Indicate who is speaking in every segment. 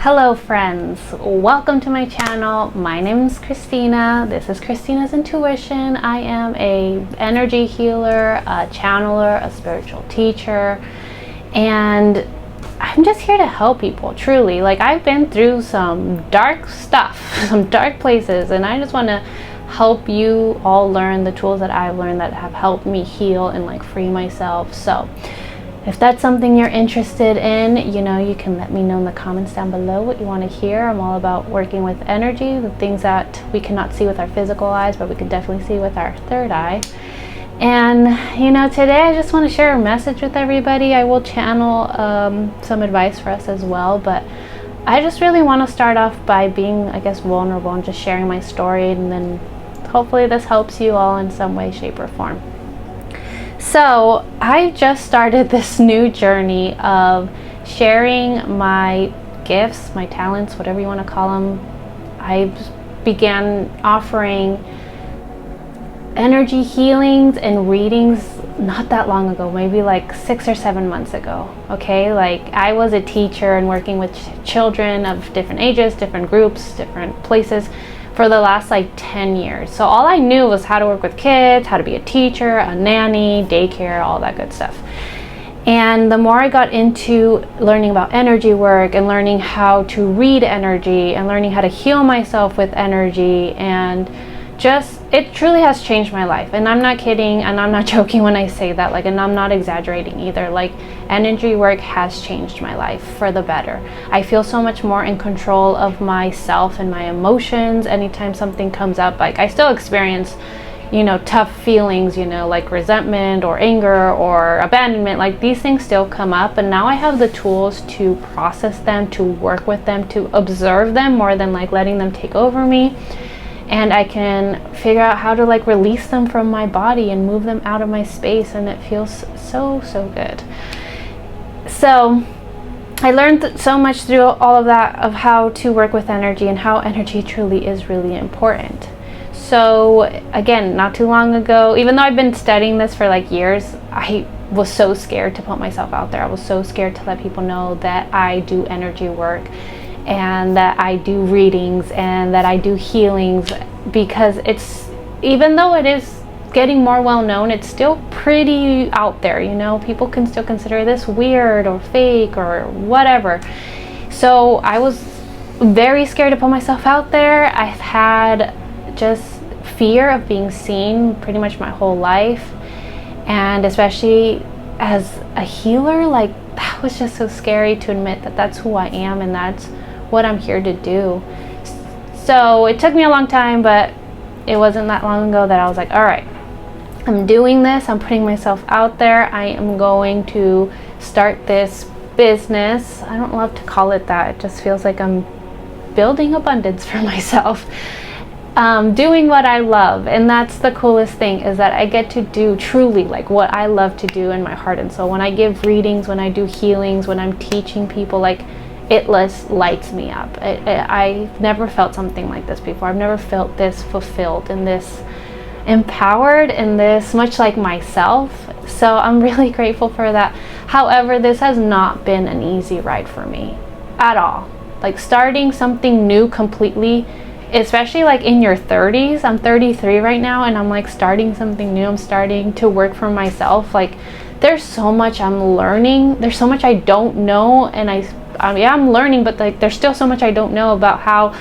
Speaker 1: Hello friends, welcome to my channel. My name is Cristina. This is Cristina's Intuition. I am a energy healer, a channeler, a spiritual teacher, and I'm just here to help people, truly. Like, I've been through some dark stuff, some dark places, and I just want to help you all learn the tools that I've learned that have helped me heal and like free myself. So if that's something you're interested in, you can let me know in the comments down below what you want to hear. I'm all about working with energy, the things that we cannot see with our physical eyes, but we can definitely see with our third eye. And today I just want to share a message with everybody. I will channel some advice for us as well, but I just really want to start off by being, I guess, vulnerable and just sharing my story, and then hopefully this helps you all in some way, shape, or form. So I just started this new journey of sharing my gifts, my talents, whatever you want to call them. I began offering energy healings and readings not that long ago, maybe like 6 or 7 months ago. Okay, like I was a teacher and working with children of different ages, different groups, different places for the last like 10 years. So all I knew was how to work with kids, how to be a teacher, a nanny, daycare, all that good stuff. And the more I got into learning about energy work and learning how to read energy and learning how to heal myself with energy, and just, it truly has changed my life. And I'm not kidding, and I'm not joking when I say that, and I'm not exaggerating either. Like, energy work has changed my life for the better. I feel so much more in control of myself and my emotions. Anytime something comes up, like I still experience, tough feelings, like resentment or anger or abandonment, like these things still come up. And now I have the tools to process them, to work with them, to observe them more than like letting them take over me. And I can figure out how to like release them from my body and move them out of my space, and it feels so good. So I learned so much through all of that, of how to work with energy and how energy truly is really important. So again, not too long ago, even though I've been studying this for like years, I was so scared to put myself out there. I was so scared to let people know that I do energy work and that I do readings and that I do healings, because it's, even though it is getting more well known, it's still pretty out there. People can still consider this weird or fake or whatever. So I was very scared to put myself out there. I've had just fear of being seen pretty much my whole life, and especially as a healer, like that was just so scary to admit that that's who I am and that's what I'm here to do. So it took me a long time, but it wasn't that long ago that I was like, all right, I'm doing this, I'm putting myself out there, I am going to start this business. I don't love to call it that, it just feels like I'm building abundance for myself, doing what I love. And that's the coolest thing, is that I get to do truly like what I love to do in my heart and soul. When I give readings, when I do healings, when I'm teaching people, like it lights me up. I've never felt something like this before. I've never felt this fulfilled and this empowered and this much like myself. So I'm really grateful for that. However, this has not been an easy ride for me at all. Like starting something new completely, especially like in your 30s. I'm 33 right now, and I'm like starting something new. I'm starting to work for myself. Like there's so much I'm learning. There's so much I don't know, and I'm learning, but like there's still so much I don't know about how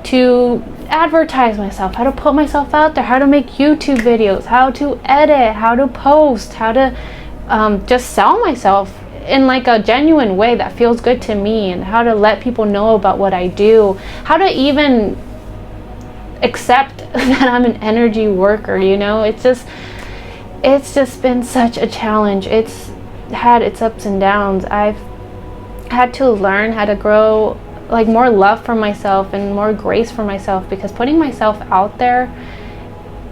Speaker 1: to advertise myself, how to put myself out there, how to make YouTube videos, how to edit, how to post, how to just sell myself in like a genuine way that feels good to me, and how to let people know about what I do, how to even accept that I'm an energy worker. It's just been such a challenge. It's had its ups and downs. I've had to learn how to grow like more love for myself and more grace for myself, because putting myself out there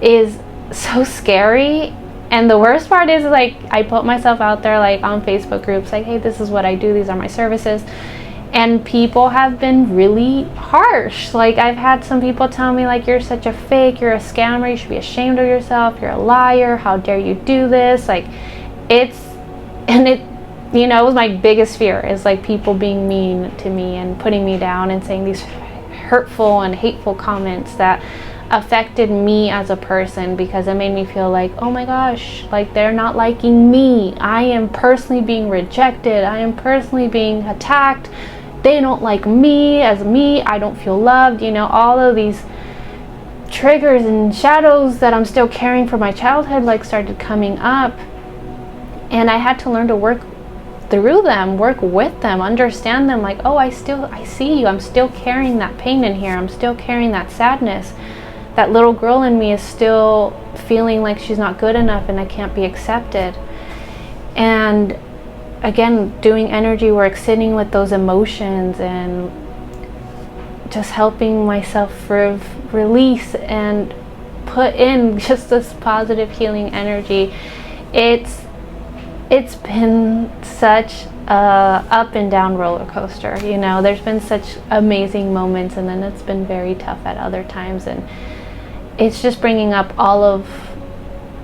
Speaker 1: is so scary. And the worst part is, like, I put myself out there like on Facebook groups, like, hey, this is what I do, these are my services, and people have been really harsh. Like, I've had some people tell me, like, you're such a fake, you're a scammer, you should be ashamed of yourself, you're a liar, how dare you do this. Like, you know, it was my biggest fear, is like people being mean to me and putting me down and saying these hurtful and hateful comments that affected me as a person, because it made me feel like, oh my gosh, like they're not liking me. I am personally being rejected. I am personally being attacked. They don't like me as me. I don't feel loved. You know, all of these triggers and shadows that I'm still carrying from my childhood like started coming up, and I had to learn to work through them, work with them, understand them, like, oh, I see you. I'm still carrying that pain in here. I'm still carrying that sadness. That little girl in me is still feeling like she's not good enough and I can't be accepted. And again, doing energy work, sitting with those emotions and just helping myself release and put in just this positive healing energy. It's been such a up and down roller coaster. You know, there's been such amazing moments, and then it's been very tough at other times, and it's just bringing up all of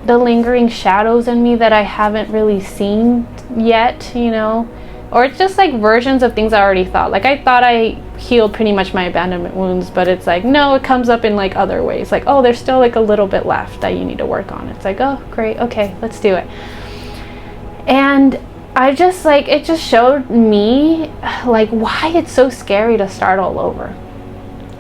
Speaker 1: the lingering shadows in me that I haven't really seen yet, you know. Or it's just like versions of things I already thought. Like, I thought I healed pretty much my abandonment wounds, but it's like, no, it comes up in like other ways. Like, oh, there's still like a little bit left that you need to work on. It's like, oh, great, okay, let's do it. And I just like, it just showed me like why it's so scary to start all over.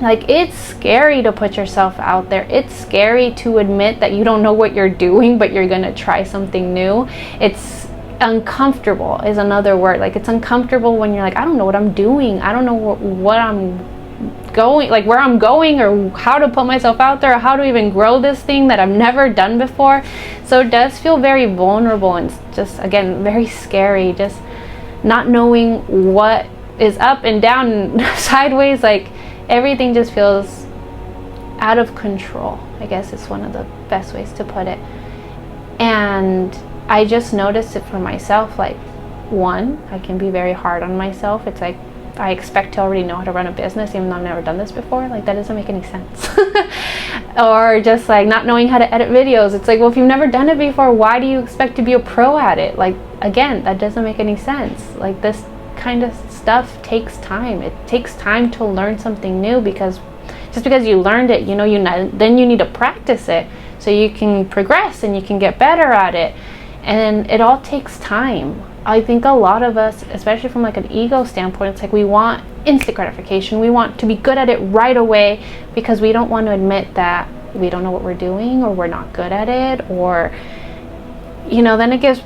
Speaker 1: Like, it's scary to put yourself out there. It's scary to admit that you don't know what you're doing, but you're gonna try something new. It's uncomfortable is another word. Like, it's uncomfortable when you're like, I don't know what I'm doing. I don't know what I'm going, like where I'm going, or how to put myself out there, or how to even grow this thing that I've never done before. So it does feel very vulnerable and just, again, very scary, just not knowing what is up and down and sideways. Like, everything just feels out of control, I guess is one of the best ways to put it. And I just noticed it for myself. Like, one, I can be very hard on myself. It's like, I expect to already know how to run a business even though I've never done this before. Like, that doesn't make any sense. Or just like not knowing how to edit videos. It's like, well, if you've never done it before, why do you expect to be a pro at it? Like, again, that doesn't make any sense. Like, this kind of stuff takes time. It takes time to learn something new, because just because you learned it, you know, then you need to practice it so you can progress and you can get better at it. And it all takes time. I think a lot of us, especially from like an ego standpoint, it's like we want instant gratification. We want to be good at it right away, because we don't want to admit that we don't know what we're doing, or we're not good at it, or, you know, then it gives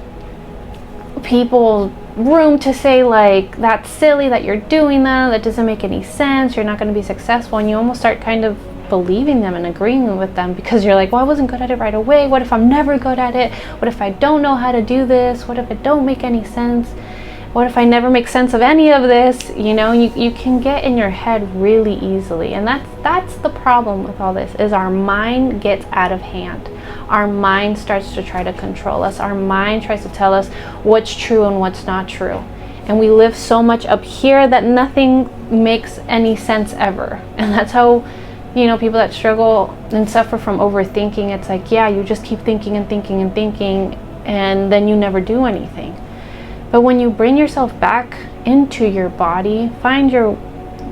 Speaker 1: people room to say like, that's silly that you're doing that doesn't make any sense, you're not going to be successful. And you almost start kind of believing them and agreeing with them, because you're like, well, I wasn't good at it right away. What if I'm never good at it? What if I don't know how to do this? What if it don't make any sense? What if I never make sense of any of this? You know, you can get in your head really easily. And that's the problem with all this, is our mind gets out of hand. Our mind starts to try to control us. Our mind tries to tell us what's true and what's not true. And we live so much up here that nothing makes any sense ever. And that's how, you know, people that struggle and suffer from overthinking, it's like, yeah, you just keep thinking and thinking and thinking, and then you never do anything. But when you bring yourself back into your body, find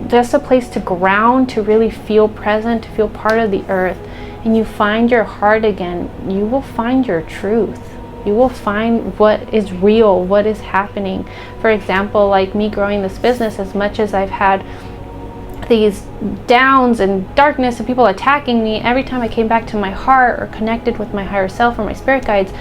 Speaker 1: just a place to ground, to really feel present, to feel part of the earth, and you find your heart again, you will find your truth. You will find what is real, what is happening. For example, like me growing this business, as much as I've had these downs and darkness and people attacking me, every time I came back to my heart or connected with my higher self or my spirit guides,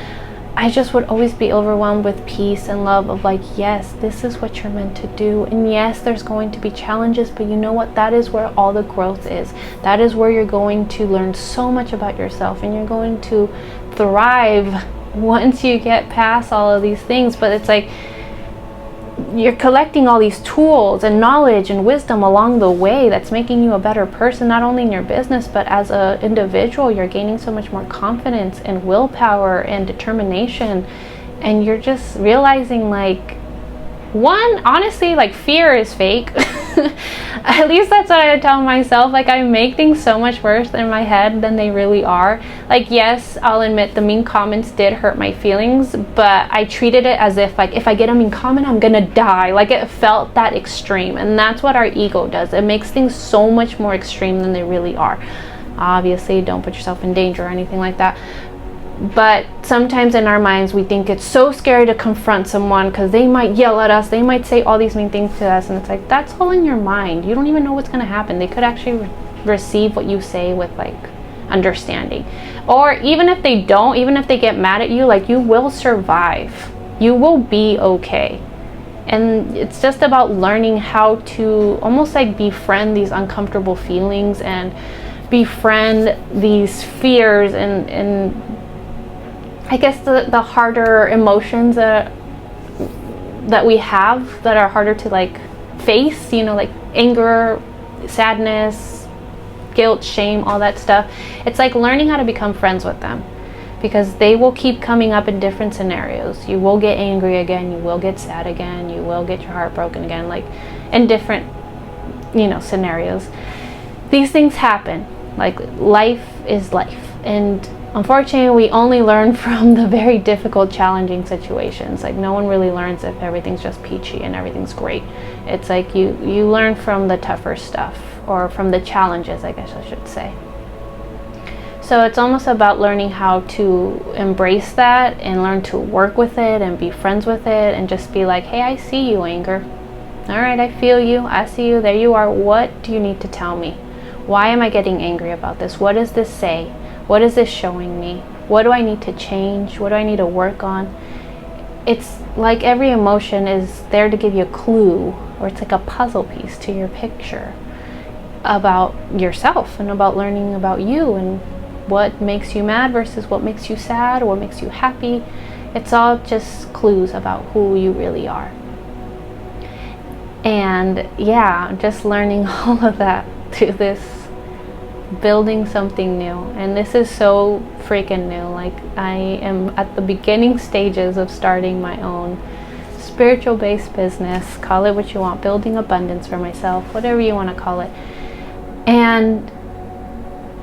Speaker 1: I just would always be overwhelmed with peace and love of like, yes, this is what you're meant to do. And yes, there's going to be challenges, but you know what? That is where all the growth is. That is where you're going to learn so much about yourself, and you're going to thrive once you get past all of these things. But it's like, you're collecting all these tools and knowledge and wisdom along the way that's making you a better person, not only in your business, but as an individual. You're gaining so much more confidence and willpower and determination. And you're just realizing, like, one, honestly, like, fear is fake. At least that's what I tell myself. Like, I make things so much worse in my head than they really are. Like, yes, I'll admit the mean comments did hurt my feelings, but I treated it as if, like, if I get a mean comment, I'm gonna die. Like, it felt that extreme, and that's what our ego does. It makes things so much more extreme than they really are. Obviously, don't put yourself in danger or anything like that. But sometimes in our minds, we think it's so scary to confront someone because they might yell at us, they might say all these mean things to us, and it's like, that's all in your mind. You don't even know what's going to happen. They could actually receive what you say with, like, understanding. Or even if they don't, even if they get mad at you, like, you will survive. You will be okay. And it's just about learning how to almost like befriend these uncomfortable feelings and befriend these fears and I guess the harder emotions that we have that are harder to, like, face, you know, like anger, sadness, guilt, shame, all that stuff. It's like learning how to become friends with them, because they will keep coming up in different scenarios. You will get angry again, you will get sad again, you will get your heart broken again, like in different, you know, scenarios. These things happen. Like, life is life, and unfortunately, we only learn from the very difficult, challenging situations. Like, no one really learns if everything's just peachy and everything's great. It's like you learn from the tougher stuff, or from the challenges, I guess I should say. So it's almost about learning how to embrace that and learn to work with it and be friends with it and just be like, hey, I see you, anger. All right, I feel you. I see you. There you are. What do you need to tell me? Why am I getting angry about this? What does this say? What is this showing me? What do I need to change? What do I need to work on? It's like every emotion is there to give you a clue, or it's like a puzzle piece to your picture about yourself and about learning about you and what makes you mad versus what makes you sad, or what makes you happy. It's all just clues about who you really are. And yeah, just learning all of that through this building something new. And this is so freaking new. Like, I am at the beginning stages of starting my own spiritual based business. Call it what you want, building abundance for myself, whatever you want to call it. And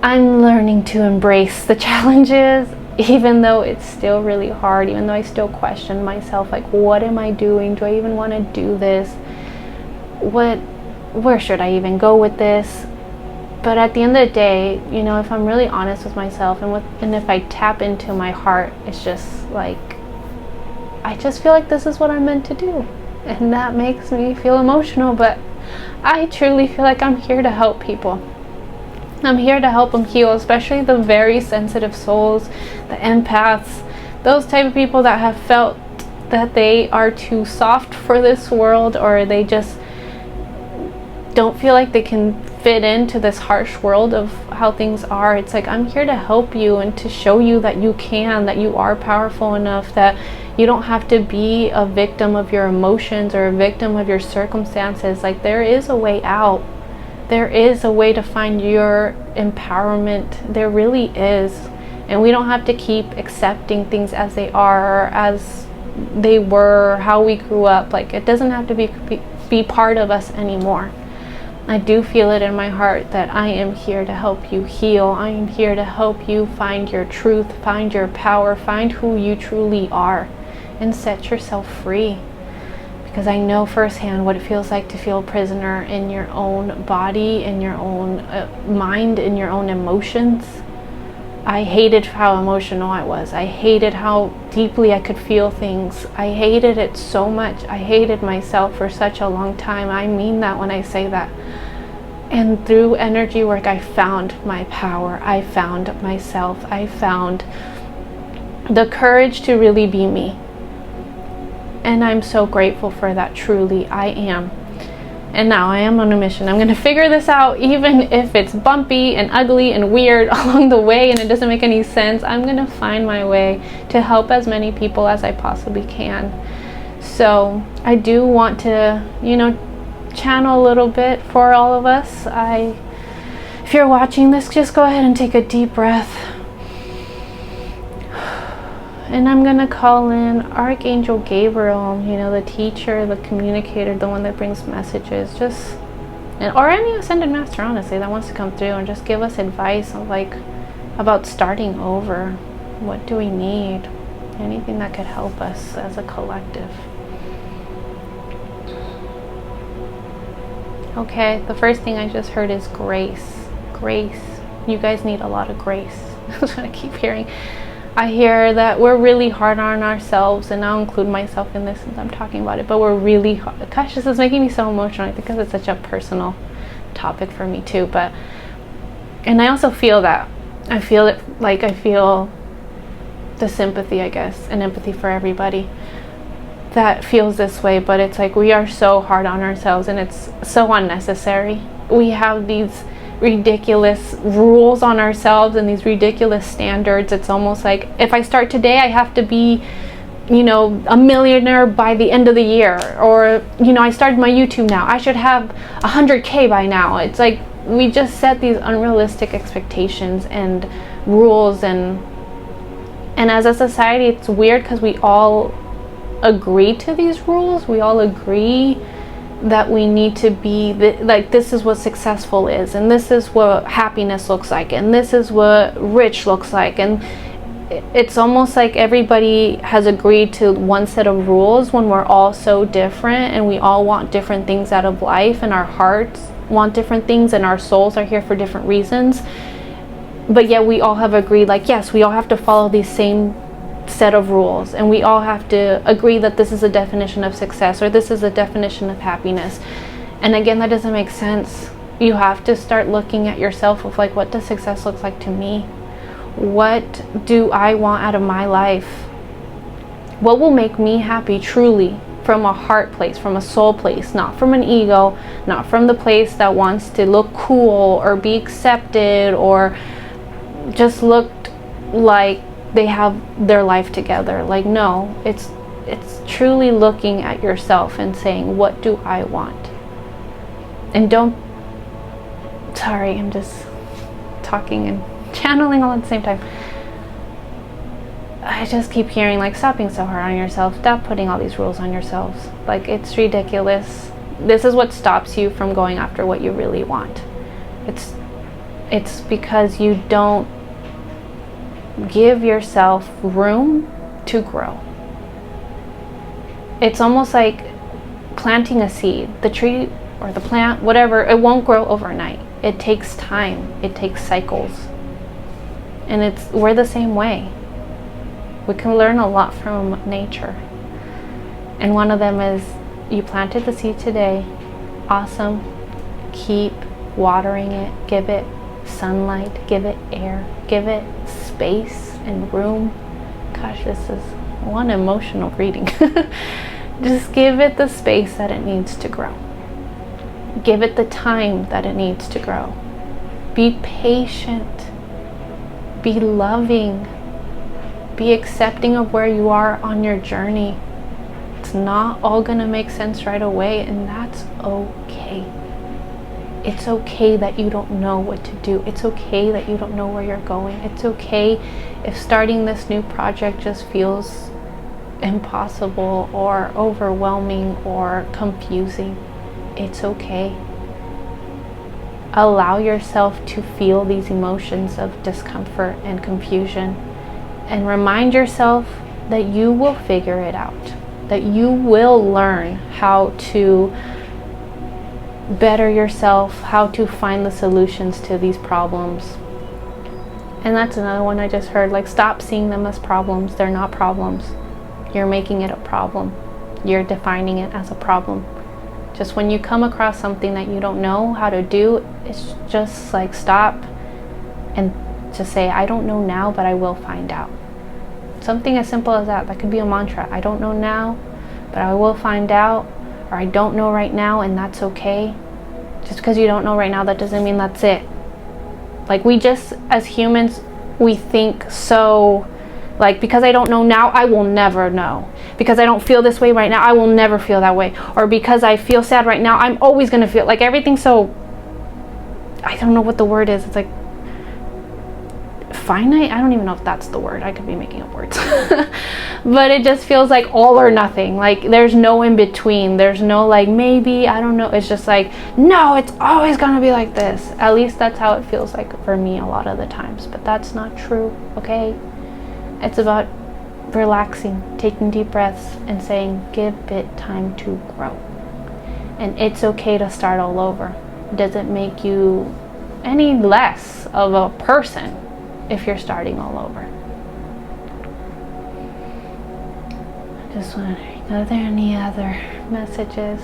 Speaker 1: I'm learning to embrace the challenges, even though it's still really hard, even though I still question myself, like, what am I doing? Do I even want to do this? Where should I even go with this? But at the end of the day, you know, if I'm really honest with myself and if I tap into my heart, it's just like, I just feel like this is what I'm meant to do. And that makes me feel emotional, but I truly feel like I'm here to help people. I'm here to help them heal, especially the very sensitive souls, the empaths, those type of people that have felt that they are too soft for this world, or they just don't feel like they can fit into this harsh world of how things are. It's like, I'm here to help you and to show you that you can, that you are powerful enough, that you don't have to be a victim of your emotions or a victim of your circumstances. Like, there is a way out. There is a way to find your empowerment. There really is. And we don't have to keep accepting things as they are, or as they were, how we grew up. Like, it doesn't have to be part of us anymore. I do feel it in my heart that I am here to help you heal. I am here to help you find your truth, find your power, find who you truly are, and set yourself free. Because I know firsthand what it feels like to feel a prisoner in your own body, in your own mind, in your own emotions. I hated how emotional I was. I hated how deeply I could feel things. I hated it so much. I hated myself for such a long time. I mean that when I say that. And through energy work, I found my power. I found myself. I found the courage to really be me. And I'm so grateful for that, truly. I am. And now I am on a mission. I'm going to figure this out, even if it's bumpy and ugly and weird along the way and it doesn't make any sense. I'm going to find my way to help as many people as I possibly can. So I do want to, you know, channel a little bit for all of us. If you're watching this, just go ahead and take a deep breath. And I'm going to call in Archangel Gabriel, you know, the teacher, the communicator, the one that brings messages. Just And or any ascended master, honestly, that wants to come through and just give us advice of like about starting over. What do we need? Anything that could help us as a collective. Okay, the first thing I just heard is grace. Grace. You guys need a lot of grace. That's what I keep hearing. I hear that we're really hard on ourselves, and I'll include myself in this since I'm talking about it, but we're really hard. Gosh, this is making me so emotional, I think, because it's such a personal topic for me too. And I also feel that. I feel it, like I feel the sympathy, I guess, and empathy for everybody that feels this way, but it's like we are so hard on ourselves, and it's so unnecessary. We have these ridiculous rules on ourselves and these ridiculous standards. It's almost like if I start today, I have to be, you know, a millionaire by the end of the year, or, you know, I started my YouTube now, I should have 100K by now. It's like we just set these unrealistic expectations and rules, and as a society, it's weird because we all agree to these rules. We all agree that we need to be like, this is what successful is, and this is what happiness looks like, and this is what rich looks like, and it's almost like everybody has agreed to one set of rules when we're all so different, and we all want different things out of life, and our hearts want different things, and our souls are here for different reasons. But yet we all have agreed, like, yes, we all have to follow these same set of rules, and we all have to agree that this is a definition of success, or this is a definition of happiness. And again, that doesn't make sense. You have to start looking at yourself with like, what does success look like to me? What do I want out of my life? What will make me happy truly, from a heart place, from a soul place, not from an ego, not from the place that wants to look cool or be accepted or just look like they have their life together. Like, no, it's truly looking at yourself and saying, what do I want? And sorry, I'm just talking and channeling all at the same time. I just keep hearing, like, stop being so hard on yourself, stop putting all these rules on yourselves. Like, it's ridiculous. This is what stops you from going after what you really want. It's because you don't give yourself room to grow. It's almost like planting a seed. The tree or the plant, whatever, it won't grow overnight. It takes time. It takes cycles. And we're the same way. We can learn a lot from nature. And one of them is, you planted the seed today. Awesome. Keep watering it. Give it sunlight. Give it air. Give it space and room. Gosh, this is one emotional reading. Just give it the space that it needs to grow. Give it the time that it needs to grow. Be patient. Be loving. Be accepting of where you are on your journey. It's not all gonna make sense right away, and that's okay. It's okay that you don't know what to do. It's okay that you don't know where you're going. It's okay if starting this new project just feels impossible or overwhelming or confusing. It's okay. Allow yourself to feel these emotions of discomfort and confusion, and remind yourself that you will figure it out, that you will learn how to better yourself, how to find the solutions to these problems. And that's another one I just heard, like, stop seeing them as problems. They're not problems. You're making it a problem. You're defining it as a problem. Just when you come across something that you don't know how to do, it's just like, stop and just say, I don't know now, but I will find out. Something as simple as that. That could be a mantra. I don't know now, but I will find out. Or I don't know right now, and that's okay. Just because you don't know right now, that doesn't mean that's it. Like, we just, as humans, we think so, like, because I don't know now, I will never know. Because I don't feel this way right now, I will never feel that way. Or because I feel sad right now, I'm always going to feel, like, everything's so, I don't know what the word is. It's like finite. I don't even know if that's the word. I could be making up words. But it just feels like all or nothing. Like there's no in between. There's no like maybe, I don't know. It's just like, no, it's always gonna be like this. At least that's how it feels like for me a lot of the times. But that's not true, okay? It's about relaxing, taking deep breaths, and saying, give it time to grow. And it's okay to start all over. It doesn't make you any less of a person if you're starting all over. I just wondering, are there any other messages?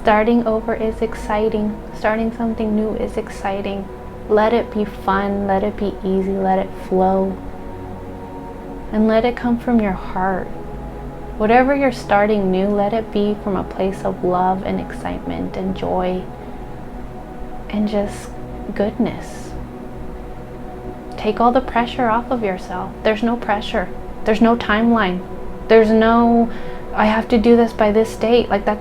Speaker 1: Starting over is exciting. Starting something new is exciting. Let it be fun, let it be easy, let it flow. And let it come from your heart. Whatever you're starting new, let it be from a place of love and excitement and joy and just goodness. Take all the pressure off of yourself. There's no pressure. There's no timeline. There's no, I have to do this by this date. Like that,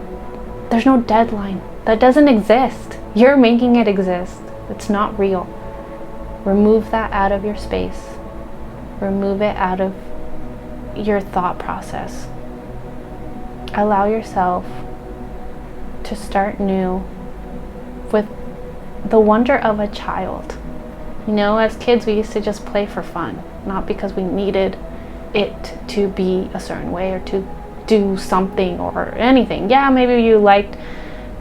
Speaker 1: there's no deadline. That doesn't exist. You're making it exist. It's not real. Remove that out of your space. Remove it out of your thought process. Allow yourself to start new with the wonder of a child. You know, as kids, we used to just play for fun, not because we needed it to be a certain way or to do something or anything. Yeah, maybe you liked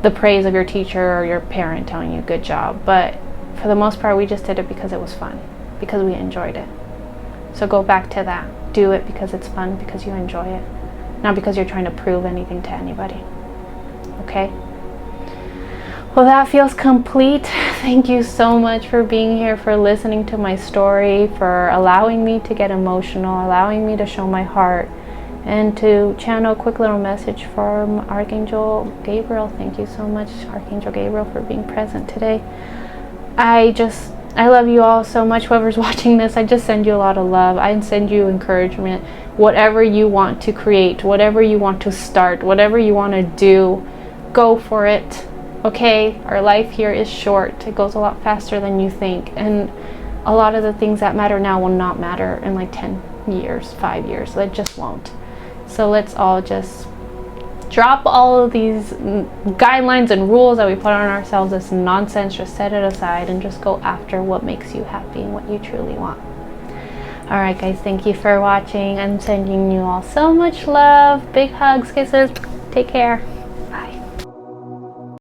Speaker 1: the praise of your teacher or your parent telling you good job, but for the most part, we just did it because it was fun, because we enjoyed it. So go back to that. Do it because it's fun, because you enjoy it, not because you're trying to prove anything to anybody. Okay? Well, that feels complete. Thank you so much for being here, for listening to my story, for allowing me to get emotional, allowing me to show my heart, and to channel a quick little message from Archangel Gabriel. Thank you so much, Archangel Gabriel, for being present today. I love you all so much. Whoever's watching this, I just send you a lot of love. I send you encouragement. Whatever you want to create, whatever you want to start, whatever you want to do, go for it. Okay? Our life here is short. It goes a lot faster than you think. And a lot of the things that matter now will not matter in like 10 years, 5 years. It just won't. So let's all just drop all of these guidelines and rules that we put on ourselves as nonsense. Just set it aside and just go after what makes you happy and what you truly want. Alright guys, thank you for watching. I'm sending you all so much love. Big hugs, kisses. Take care.